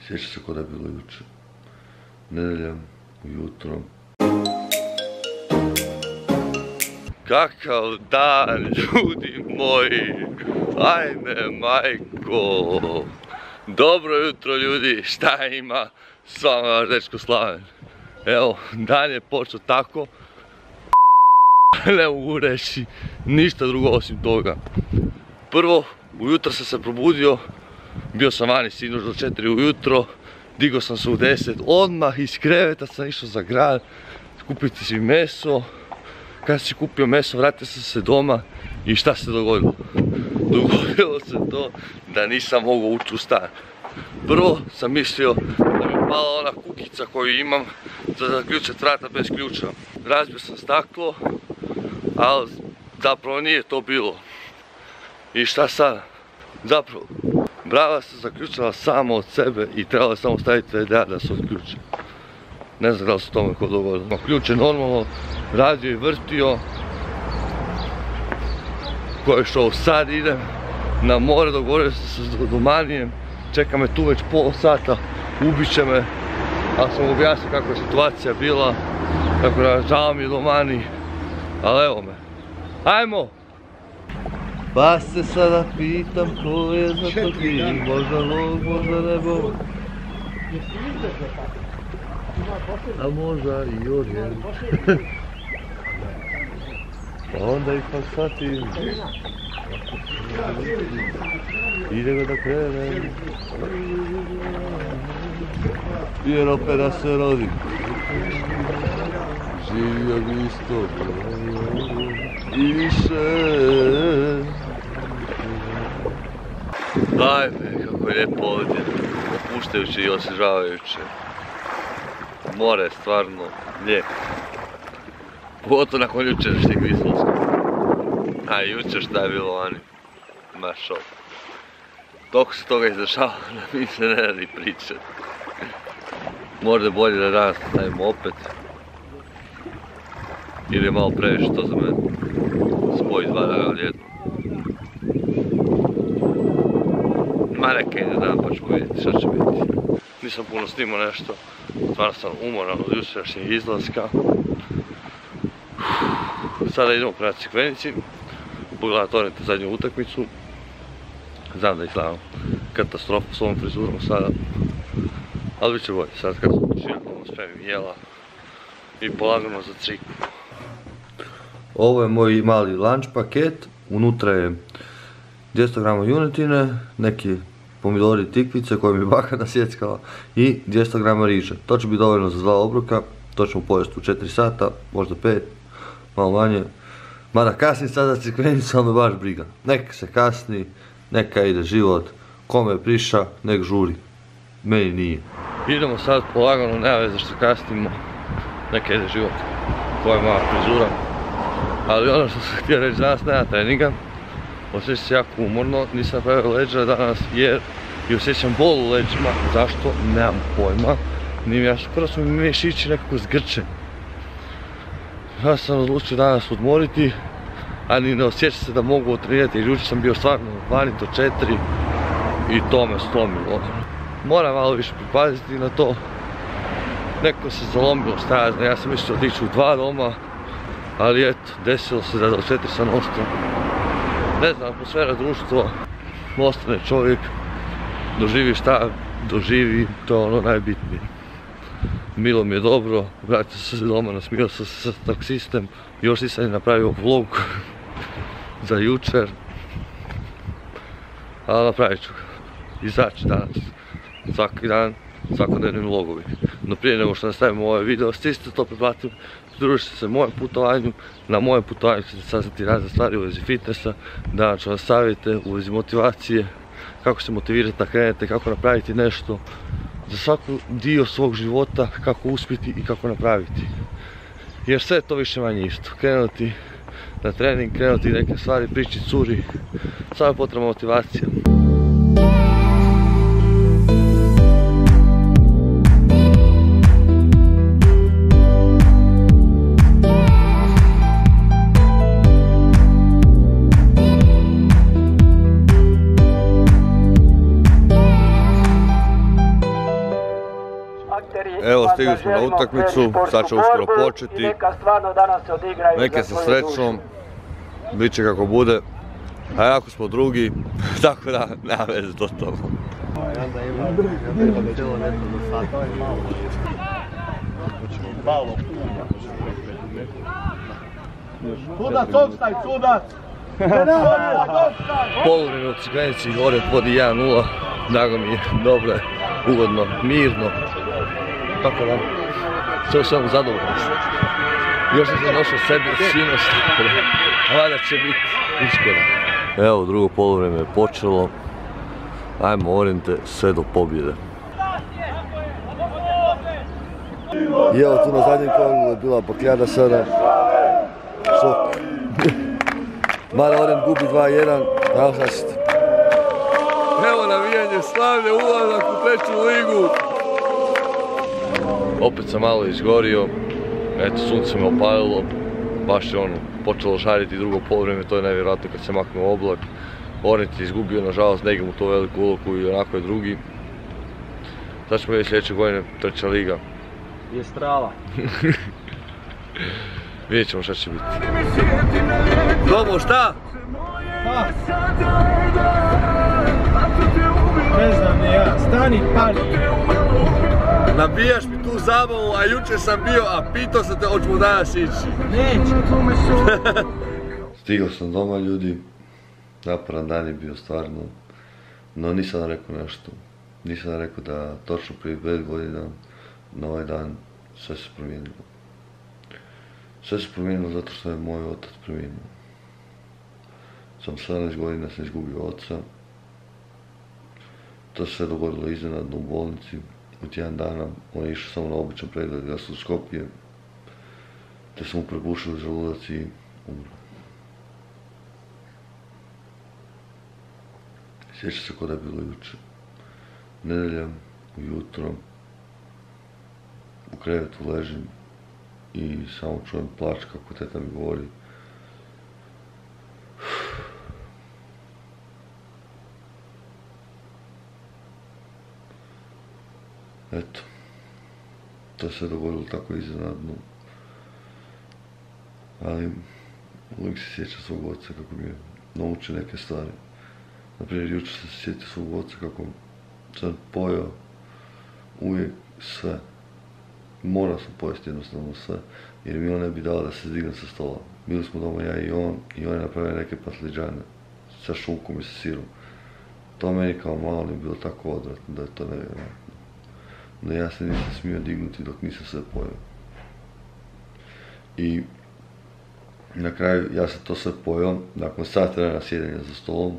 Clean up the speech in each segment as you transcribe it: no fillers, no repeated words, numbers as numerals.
Sjeća se kod da je bilo juče. Nedeljom, ujutro. Kakav dan, ljudi moji! Ajme, majko! Dobro jutro, ljudi! Šta ima? S vama vaš dečko Slaven. Evo, dan je počeo tako. Ne mogu reći ništa drugo osim toga. Prvo, ujutro sam se probudio. Bio sam vani sinoć do 4 ujutro. Digao sam se u 10. Odmah iz kreveta sam išao za grad. Kupiti si meso. Kad si kupio meso, vratio sam se doma. I šta se dogodilo? Dogodilo se to da nisam mogao ući u stan. Prvo sam mislio da mi je pala ona kukica koju imam za zaključat vrata bez ključa. Razbio sam staklo, ali zapravo nije to bilo. I šta sad? Zapravo, brava se zaključala samo od sebe i trebala je samo staviti VDA da se odključi. Ne znam da li se tome ko dogodilo. Ključ je normalno radio i vrtio. Ko je šao, sad idem na more, dogovorio sam se s domanijem. Čeka me tu već pola sata, ubit će me. Ali sam objasnio kako je situacija bila, kako žao mi je domani. Ali evo me. Ajmo! Pa se sada pitam ko je za to kriv, možda log, možda nebo. A možda i Orijen. Pa onda ipak shvatim. Ide ga da krenem. Jer opet da se rodim. Živio bi isto i više. Ajme, kako je lijepo ovdje. Opuštajuće i osvježavajuće. More je stvarno lijepo. Pogotovo nakon jučerašnjeg Izolska. A jučer šta je bilo vani? Ma šok. Toliko se toga izdešava da mi se ne da ni pričat. Možda je bolje da danas stavimo opet. Ili je malo previše to za mene. Spoj dva dana odjedno. Ma neka ide dan pa ćemo vidjeti šta će biti. Nisam puno snimao nešto. Stvarno sam umoran od jučerašnjeg izlaska. Sada idemo prema Crikvenici. Pogledati Orente zadnju utakmicu. Znam da izgledam katastrofa s ovom frizurom sada. Ali bit će bolje sad kad sam široko spremim jela. I polagano za Crikvu. Ovo je moj mali lunch paket. Unutra je 200 g junetine, neki pomidori tikvice koje mi baka nasjeckala i 200 g riže. To će biti dovoljno za 2 obroka, to ćemo pojesti u 4 sata, možda 5, malo manje. Mada kasni sada Crikvenica, ali me baš briga. Neka se kasni, neka ide život, kome priša, nek žuri. Meni nije. Idemo sad polagano, nema veze što kasnimo, neka ide život. Koja je moja frizura. Ali ono što sam htio reći, danas nema treninga. Osjećam se jako umorno, nisam napravio leđa danas jer i osjećam bol u leđima. Zašto? Nemam pojma. Nije mi jasno, skoro su mi mišići nekako zgrčeni. Ja sam odlučio danas odmoriti, a ni ne osjećam se da mogu otrenirati jer jučer sam bio stvarno vani do 4 i to me slomilo. Moram malo više pripaziti na to. Neko se zalomilo, šta ja znam, ja sam mislio otići u 2 doma, ali eto, desilo se da do 4 sam ostao. Ne znam, atmosfera društvo, ostane čovjek, doživi šta doživi, to je ono najbitnije. Bilo mi je dobro, vratio sam se doma, nasmijao sam se sa taksistem, još nisam napravio vlog za jučer, ali napravit ću ga, izaći danas, svaki dan, svakodnevni vlogovi. No prije nego što nastavimo ovaj video, stisnite to, pretplatite, pridružite se mojem putovanju. Na mojem putovanju ćete saznati razne stvari u vezi fitnessa, da ću vas savjete u vezi motivacije, kako se motivirati da krenete, kako napraviti nešto za svaki dio svog života, kako uspjeti i kako napraviti. Jer sve je to više manje isto. Krenuti na trening, krenuti neke stvari, priči curi, samo je potrebna motivacija. Evo, stigli smo na utakmicu, sad će uskoro početi. Neke sa srećom, bit će kako bude. A jako smo drugi, tako da nema veze do toga. Sudac, offside, sudac! Polovinu u Crikvenici, Orient vodi 1-0. Drago mi je, dobro je, ugodno, mirno. Tako da, sve u svemu zadovoljno. Još sam se došao sebi sinoć, a valjda će biti uskoro. Evo, drugo polovreme je počelo. Ajmo, Orijente, sve do pobjede. I evo, tu na zadnjem kolu je bila bakljada sada. Šok. Mada Orijent gubi 2-1, evo sad ćete. Evo navijanje Slavlje, ulazak u treću ligu. Opet sam malo izgorio. Eto, sunce me opalilo. Baš je počelo žariti drugo polovreme, to je najvjerojatnije kad se maknuo oblak. Orijent je izgubio, nažalost, ne igram u to veliku ulogu i onako je drugi. Sad ćemo vidjeti sljedeće godine treća liga. Je strava. Vidjet ćemo šta će biti. Tomo, šta? Pa? Ne znam ni ja, stani pali. Nabijaš mi tu zabavu, a jučer sam bio, a pitao sam te hoćemo danas ići. Neću. Stigao sam doma, ljudi. Naporan dan je bio stvarno, no nisam rekao nešto. Nisam rekao da točno prije 5 godina na ovaj dan sve se promijenilo. Sve se promijenilo zato što je moj otac preminuo. Sam 17 godina sam izgubio oca. To se sve dogodilo iznenadno u bolnici. U tjedan dana on je išao samo na običan pregled gastroskopije, te su mu prebušili želudac i umro. Sjeća se kao da je bilo jučer. Nedelja, ujutro, u krevetu ležim i samo čujem plač kako teta mi govori. Eto, to se dogodilo tako iznenadno, ali uvijek se sjeća svog oca kako mi je naučio neke stvari. Naprimjer, jučer sam se sjetio svog oca kako sam pojeo uvijek sve. Morao sam pojesti jednostavno sve, jer mi on ne bi dao da se zdignem sa stola. Bili smo doma ja i on je napravio neke patliđane sa šunkom i sa sirom. To meni kao malo je bilo tako odvratno da je to nevjerojatno. No ja se nisam smio dignuti dok nisam sve pojeo. I na kraju ja sam to sve pojeo nakon sat vremena sjedenja za stolom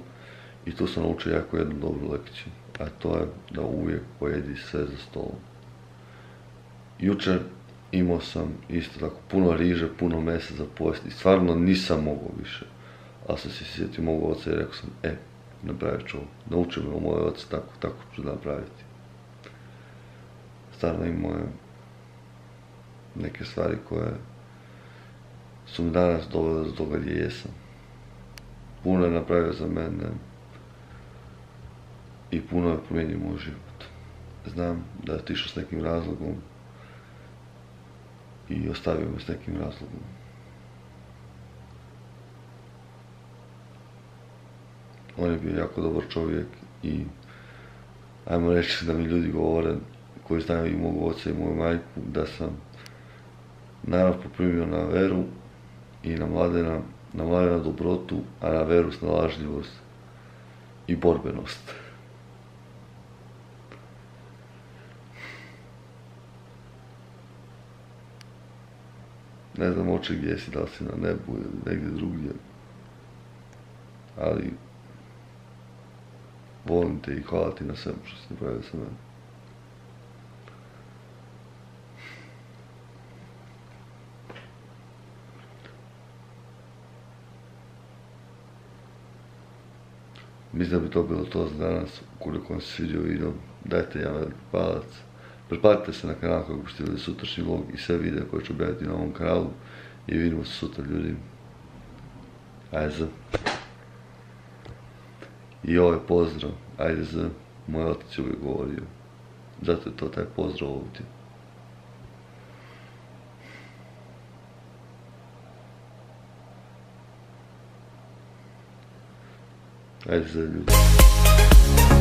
i tu sam naučio jako jednu dobru lekciju, a to je da uvijek pojedi sve za stolom. Jučer imao sam isto tako puno riže, puno mesa za pojesti i stvarno nisam mogao više. Ali sam se sjetio mog oca i rekao sam, napravit ću ovo, naučio me moj otac tako ću napraviti. Stvarno imao je neke stvari koje su mi danas dovele do toga gdje jesam. Puno je napravio za mene i puno je promijenio moj život. Znam da je otišao s nekim razlogom i ostavio me s nekim razlogom. On je bio jako dobar čovjek i ajmo reći da mi ljudi govore koji znaju i mog oca i moju majku da sam narav poprimio na veru i na mladena dobrotu, a na veru snalažljivost i borbenost. Ne znam oče gdje si, da li si na nebu ili negdje drugdje, ali volim te i hvala ti na svemu što si napravio sa mene. Mislim da bi to bilo to za danas. Ukoliko vam se svidio video, dajte jedan veliki palac. Pretplatite se na kanal kako biste vidjeli sutrašnji vlog i sve videe koje ću objaviti na ovom kanalu. I vidimo se sutra, ljudi. Ajde. I ovo je pozdrav. Ajde, moj otac je uvijek govorio. Zato je to taj pozdrav ovdje. Ajde se ljudi.